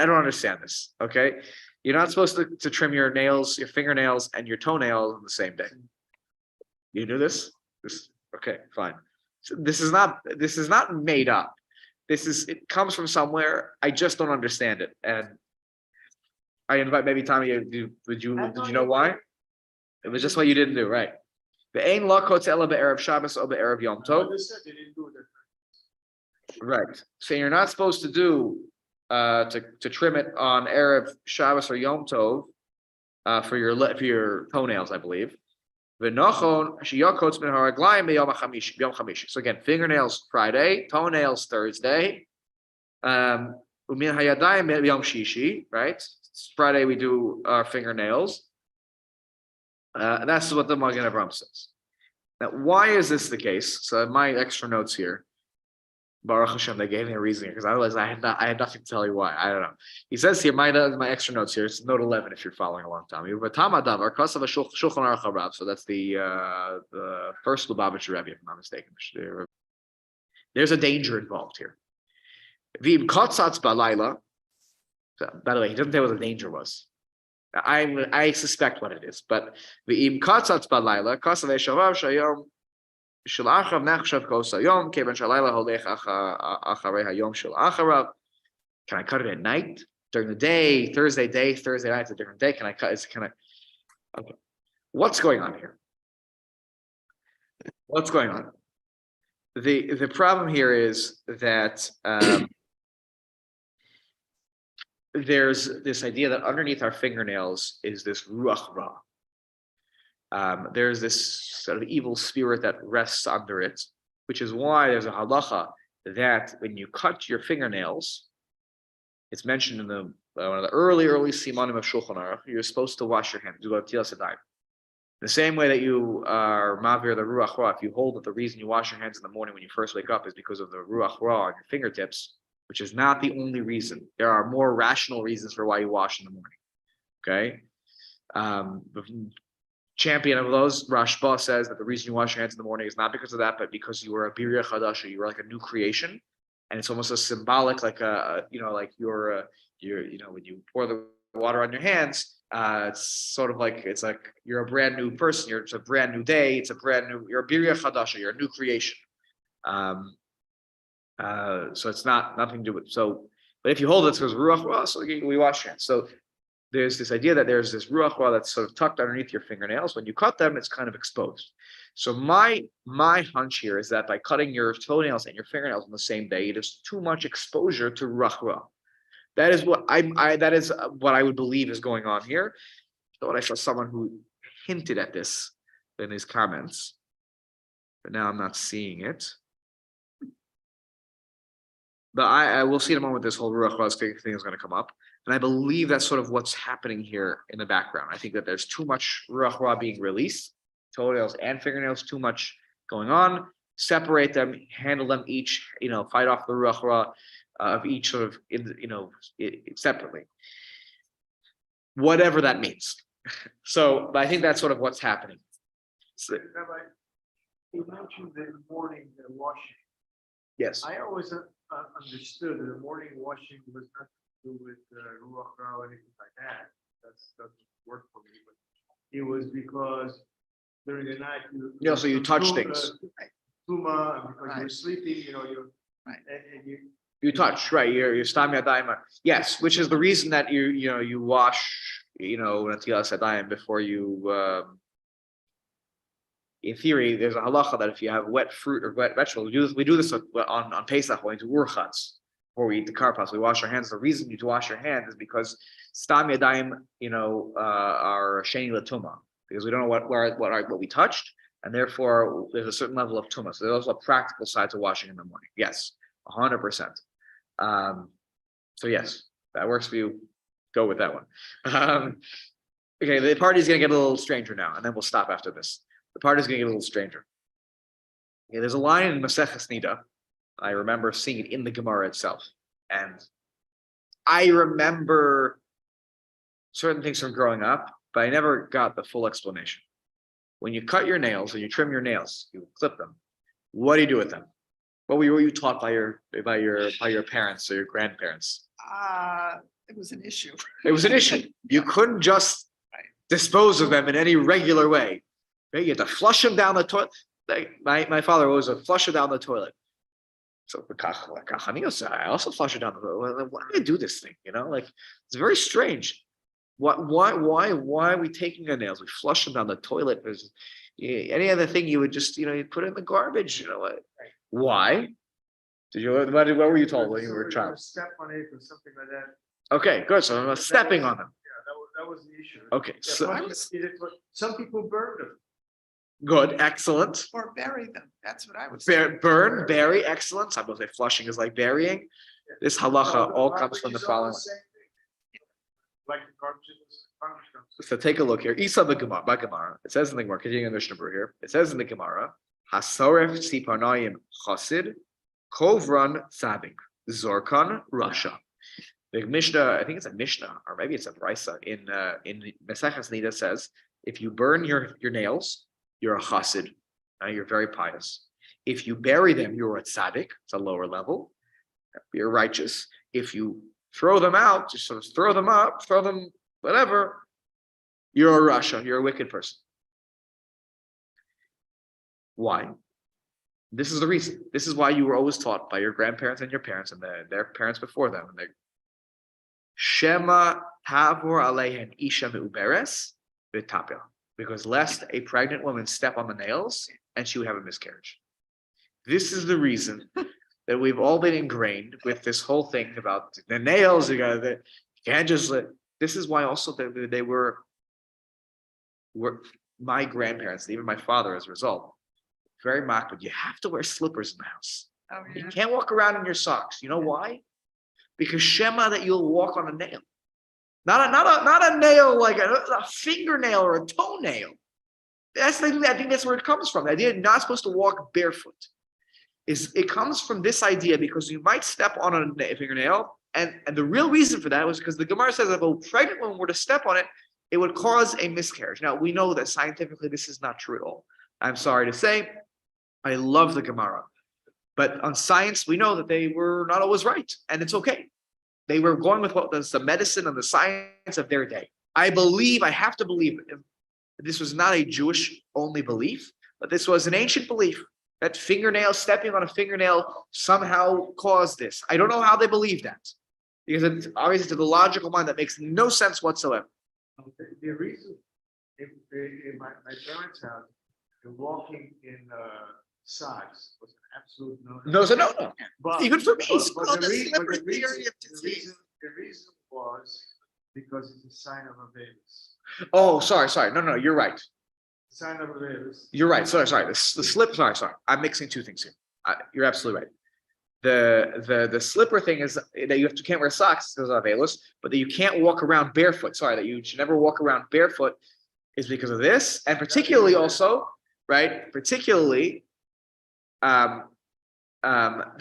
don't understand this. Okay. You're not supposed to trim your nails, your fingernails, and your toenails on the same day. You knew this? Okay, fine. So this is not made up. It comes from somewhere. I just don't understand it. And I invite maybe Tommy, did you know why? It was just what you didn't do, right? The ain lakot ela be'erev Shabbos or be'erev Yom Tov. Right. So you're not supposed to do to trim it on Erev Shabbos or Yom Tov for your toenails, I believe. So again, fingernails Friday, toenails Thursday. Right? Friday we do our fingernails. And that's what the Magen Avraham says. Now, why is this the case? So my extra notes here. Baruch Hashem, they gave me a reason because otherwise I had nothing to tell you why. I don't know. He says here, my extra notes here. It's note 11 if you're following along, Tommy. So that's the first Lubavitcher Rebbe, if I'm not mistaken. There's a danger involved here. V'im kotzatz balayla. By the way, he doesn't say what the danger was. I suspect what it is, but v'im kotzatz balayla kosav shavav shayom. Can I cut it at night? During the day, Thursday night's a different day. Can I cut? Okay. What's going on here? What's going on? The problem here is that there's this idea that underneath our fingernails is this ruach ra. There's this sort of evil spirit that rests under it, which is why there's a halacha that when you cut your fingernails, it's mentioned in one of the early simanim of Shulchan Aruch, you're supposed to wash your hands, do netilas yadayim. The same way that you are mavir the ruach ra, if you hold that the reason you wash your hands in the morning when you first wake up is because of the ruach ra on your fingertips, which is not the only reason. There are more rational reasons for why you wash in the morning. Okay. Champion of those, Rashba says that the reason you wash your hands in the morning is not because of that, but because you were a birya chadasha, you were like a new creation, and it's almost a symbolic, like when you pour the water on your hands, it's sort of like you're a brand new person. It's a brand new day. You're a birya chadasha. You're a new creation. So it's nothing to do with but if you hold it as ruach ra, so we wash your hands. So there's this idea that there's this ruach ra that's sort of tucked underneath your fingernails. When you cut them, it's kind of exposed. So my hunch here is that by cutting your toenails and your fingernails on the same day, it is too much exposure to ruach ra. That is what that is what I would believe is going on here. So I saw someone who hinted at this in his comments, but now I'm not seeing it. But I will see in a moment this whole ruach ra thing is going to come up. And I believe that's sort of what's happening here in the background. I think that there's too much ruach ra being released, toenails and fingernails, too much going on. Separate them, handle them each, fight off the ruach ra of each sort of, separately. Whatever that means. But I think that's sort of what's happening. So, Rabbi, you mentioned the morning washing. yes. I always understood that the morning washing was not do with ruach ra or anything like that. That doesn't work for me. But it was because during the night So you touch things. Tuma, because Right. you were sleeping, Right. and You touch, right? Your stam yadayim. Yes, which is the reason that you wash, netilas yadayim before you. In theory, there's a halacha that if you have wet fruit or wet vegetables, we do this on Pesach when we do urchatz. Before we eat the karpas, we wash our hands. The reason you wash your hands is because stam yadayim, are sheni latuma, because we don't know what we touched, and therefore there's a certain level of tuma. So there's also a practical side to washing in the morning. Yes, 100%. So yes, that works for you. Go with that one. Okay, the party's gonna get a little stranger now, and then we'll stop after this. The party's gonna get a little stranger. Okay, there's a line in Maseches Nida. I remember seeing it in the Gemara itself. And I remember certain things from growing up, but I never got the full explanation. When you cut your nails and you trim your nails, you clip them. What do you do with them? What were you taught by your parents or your grandparents? It was an issue. It was an issue. You couldn't just dispose of them in any regular way. Right? You had to flush them down the toilet. My father always would flush it down the toilet. So I also flush it down the toilet. Why do I do this thing? It's very strange. Why are we taking our nails? We flush them down the toilet. There's any other thing you would just, you'd put it in the garbage. Why? What were you told when you were a child? Step on it or something like that. Okay, good. So I'm stepping on them. Yeah, that was the issue. Okay, Yeah, so some people burn them. good, excellent. Or bury them. That's what I was. Burn, bury, excellent. Some people say flushing is like burying. This halacha all comes from the following. Like the garbage comes. So take a look here. Isa Gemara. It says in the Gemara, continuing in Mishnah Berurah here. It says in the Gemara, Hasoref Siparnayim Chasid Kovran Tzadik, Zorkan Rasha. The Mishnah, I think it's a Mishnah, or maybe it's a Brisa in Maseches Nida says, if you burn your nails, you're a chassid, you're very pious. If you bury them, you're a tzaddik, it's a lower level, you're righteous. If you throw them out, just sort of throw them up, throw them, whatever, you're a Rasha, you're a wicked person. Why? This is the reason. This is why you were always taught by your grandparents and your parents and their parents before them. And Shema tavor aleihen isha meuberes v'tapel, because lest a pregnant woman step on the nails and she would have a miscarriage. This is the reason that we've all been ingrained with this whole thing about the nails. You can't just let. This is why also they were my grandparents, even my father, as a result, very mocked. But you have to wear slippers in the house. Oh, You yeah. can't walk around in your socks. You know why? Because Shema that you'll walk on a nail, not a nail like a fingernail or a toenail. I think that's where it comes from. The idea you're not supposed to walk barefoot it comes from this idea, because you might step on a fingernail, and the real reason for that was because the Gemara says if a pregnant woman were to step on it, it would cause a miscarriage. Now we know that scientifically this is not true at all. I'm sorry to say, I love the Gemara. But on science, we know that they were not always right, and it's okay. They were going with what was the medicine and the science of their day. I have to believe, this was not a Jewish-only belief, but this was an ancient belief that stepping on a fingernail somehow caused this. I don't know how they believe that, because it's obviously to the logical mind that makes no sense whatsoever. The reason, in my parents' house, the walking in socks was an absolute no. No. But Even for me. but called the the reason, slippery theory of disease. the reason was because it's a sign of a Vedas. Oh, sorry. No, you're right. Sign of a Vedas. You're right. Sorry. The slip. Sorry. I'm mixing two things here. You're absolutely right. The slipper thing is that you can't wear socks because of Avelos, but that you can't walk around barefoot. Sorry, that you should never walk around barefoot is because of this, and particularly also, right? Particularly, that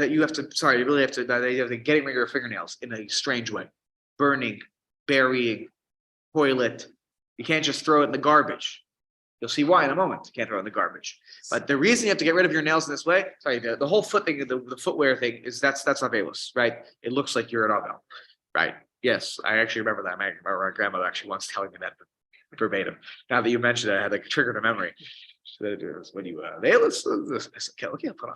you have to. Sorry, you really have to. That you have to getting rid of your fingernails in a strange way, burning, burying, toilet. You can't just throw it in the garbage. You'll see why in a moment. You can't throw it in the garbage. But the reason you have to get rid of your nails in this way, sorry, the whole foot thing, the footwear thing is that's Avelos, right? It looks like you're an Avel, right? Yes, I actually remember that. I remember my grandmother actually once telling me that verbatim. Now that you mentioned it, I had like triggered a memory. When you Avelos, okay, I'll put on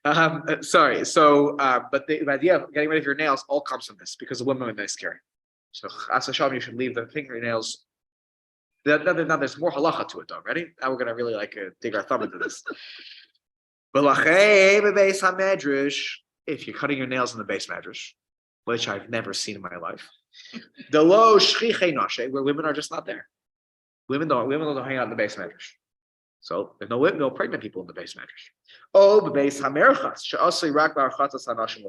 whatever. Sorry. So, but the idea of getting rid of your nails all comes from this, because the women are nice scary. So, as a Shalom, you should leave the fingernails. Now there's more halacha to it though. Ready? Now we're gonna really dig our thumb into this. If you're cutting your nails in the base medrash, which I've never seen in my life, where women are just not there. Women don't hang out in the base medrash. So there's no pregnant people in the base medrash. Oh, the base hamerchas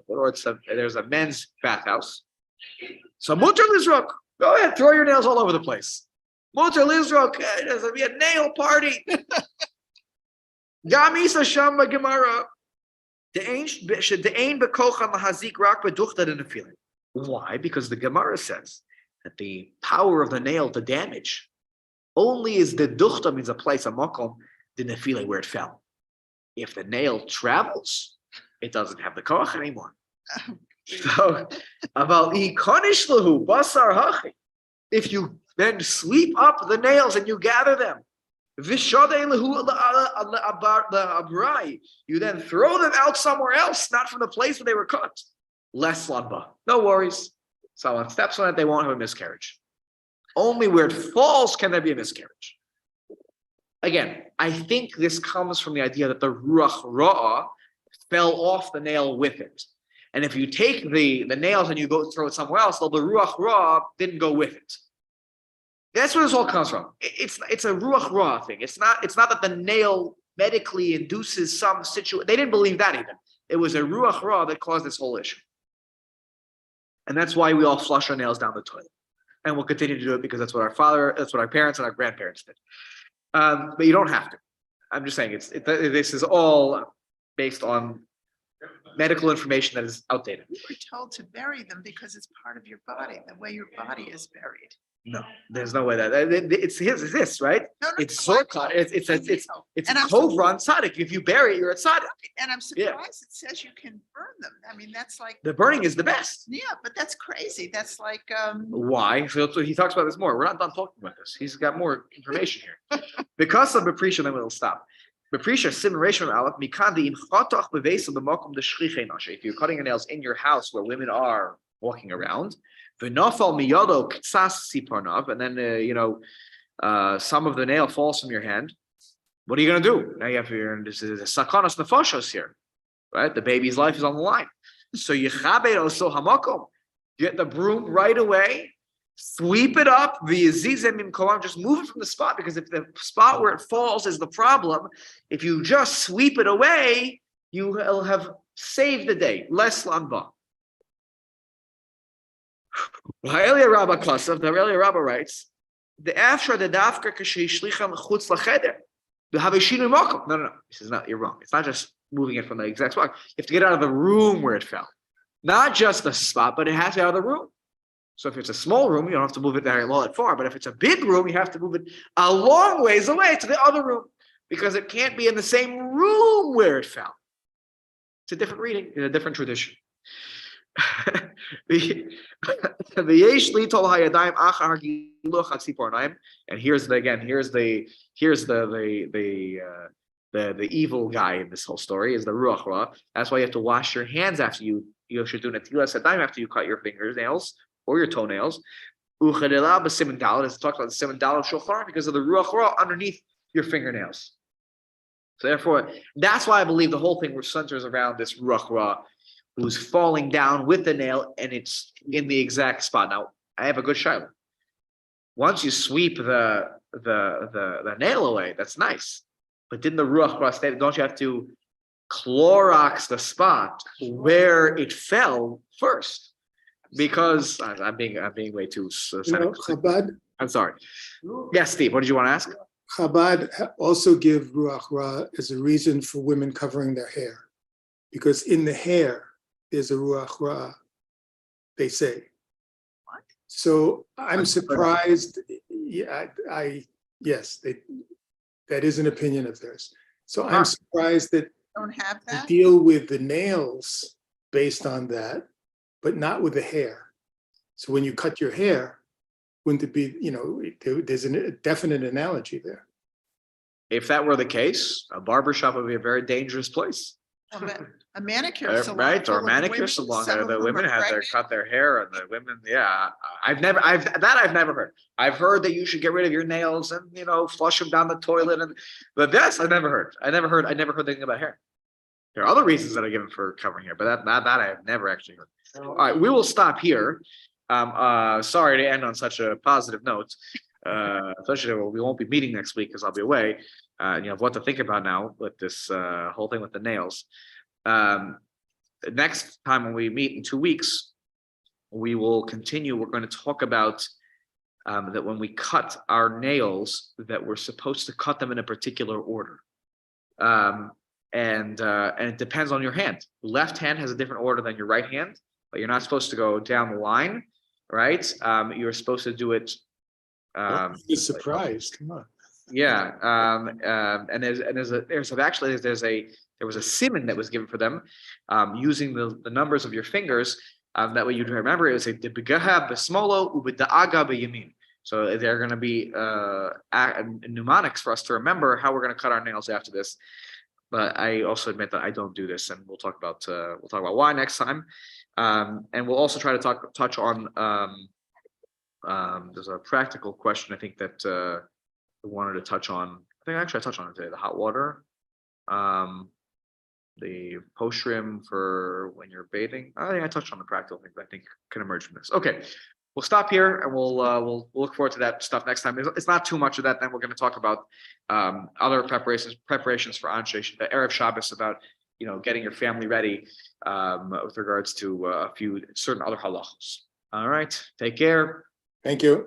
or there's a men's bathhouse. So mutar lizrok. Go ahead, throw your nails all over the place. Mutar lizrok. There's gonna be a nail party. Gamisa shamba gemara. Why? Because the Gemara says that the power of the nail to damage only is the duchta, means a place, a makom, the nefile, where it fell. If the nail travels, it doesn't have the koach anymore. So, if you then sweep up the nails and you gather them, you then throw them out somewhere else, not from the place where they were cut. Less ladba. No worries. Someone steps on it, they won't have a miscarriage. Only where it falls can there be a miscarriage. Again, I think this comes from the idea that the ruach ra'ah fell off the nail with it. And if you take the nails and you go throw it somewhere else, well, the ruach ra'ah didn't go with it. That's where this all comes from. It's a ruach ra'ah thing. It's not that the nail medically induces some situation. They didn't believe that even. It was a ruach ra'ah that caused this whole issue. And that's why we all flush our nails down the toilet. And we'll continue to do it because that's what our parents and our grandparents did. But you don't have to. I'm just saying this is all based on medical information that is outdated. We were told to bury them because it's part of your body, the way your body is buried. No, there's no way that it's this, right? No, no, It's no, I Zorka. know. It's I it's know. it's And a I'm cobra on tzaddik. If you bury it, you're a tzaddik. And I'm Yeah. surprised it says you can burn them. I mean, that's like, The burning is the best. yeah, but that's crazy. That's like, Why? So he talks about this more. We're not done talking about this. He's got more information here. Because of Beprisha, then we'll stop. Beprisha, simulation aleph, mikandi im chatoch bevesa b'makom deshchichei nashe. If you're cutting your nails in your house where women are walking around, v'nafal miyado ktsas siparnav, and then some of the nail falls from your hand. What are you going to do? Now you have this is a sakanas nefashos here, right? The baby's life is on the line. So you chabed oso hamakom. Get the broom right away, sweep it up, just move it from the spot, because if the spot where it falls is the problem, if you just sweep it away, you will have saved the day. Less lamba. The Ha'elia Rabbah writes, the after the dafka k'sheichlicham chutz lacheder, the haveshinu makom. No. This is not. You're wrong. It's not just moving it from the exact spot. You have to get out of the room where it fell. Not just the spot, but it has to be out of the room. So if it's a small room, you don't have to move it very far. But if it's a big room, you have to move it a long ways away to the other room, because it can't be in the same room where it fell. It's a different reading, in a different tradition. And here's the evil guy in this whole story is the ruach ra. That's why you have to wash your hands after you should do netilas hadayim after you cut your fingernails or your toenails. It's talked about the siman daled shulchan because of the ruach ra underneath your fingernails. So therefore, that's why I believe the whole thing centers around this ruach ra, who's falling down with the nail, and it's in the exact spot. Now, I have a good shayla. Once you sweep the nail away, that's nice. But didn't the ruach ra state? Don't you have to Clorox the spot where it fell first? Because I'm being way too cynical. Chabad, I'm sorry. Yes, Steve. What did you want to ask? Chabad also give ruach ra as a reason for women covering their hair, because in the hair there's a ruach ra, they say. What? So I'm surprised. Yeah, yes, that is an opinion of theirs. So I'm surprised that don't have they that. deal with the nails based on that, but not with the hair. So when you cut your hair, wouldn't it be, there's a definite analogy there. If that were the case, a barbershop would be a very dangerous place. A manicure salon. Right, or a full of manicure women, salon. some of The them women are have pregnant. cut their hair, and the women, yeah. I've never heard. I've heard that you should get rid of your nails and flush them down the toilet, but this I've never heard. I never heard anything about hair. There are other reasons that are given for covering hair, but that I have never actually heard. All right, we will stop here. Sorry to end on such a positive note. Especially we won't be meeting next week because I'll be away. You have what to think about now with this whole thing with the nails. Next time when we meet in 2 weeks, we will continue. We're going to talk about that when we cut our nails, that we're supposed to cut them in a particular order. And it depends on your hand. Left hand has a different order than your right hand, but you're not supposed to go down the line, right? You're supposed to do it. You're surprised. Come on. Yeah, and there was a siman that was given for them, using the numbers of your fingers. That way you'd remember it was a debegaha besmolo ubedaaga beyamin. So they're going to be mnemonics for us to remember how we're going to cut our nails after this. But I also admit that I don't do this, and we'll talk about why next time. And we'll also try to touch on. There's a practical question I think that I wanted to touch on. I think actually I touched on it today. The hot water, the post-shrim for when you're bathing. I think I touched on the practical things I think can emerge from this. Okay, we'll stop here and we'll look forward to that stuff next time. It's not too much of that. Then we're going to talk about other preparations for Anshe, the Erev Shabbos, about getting your family ready with regards to a few certain other halachos. All right, take care. Thank you.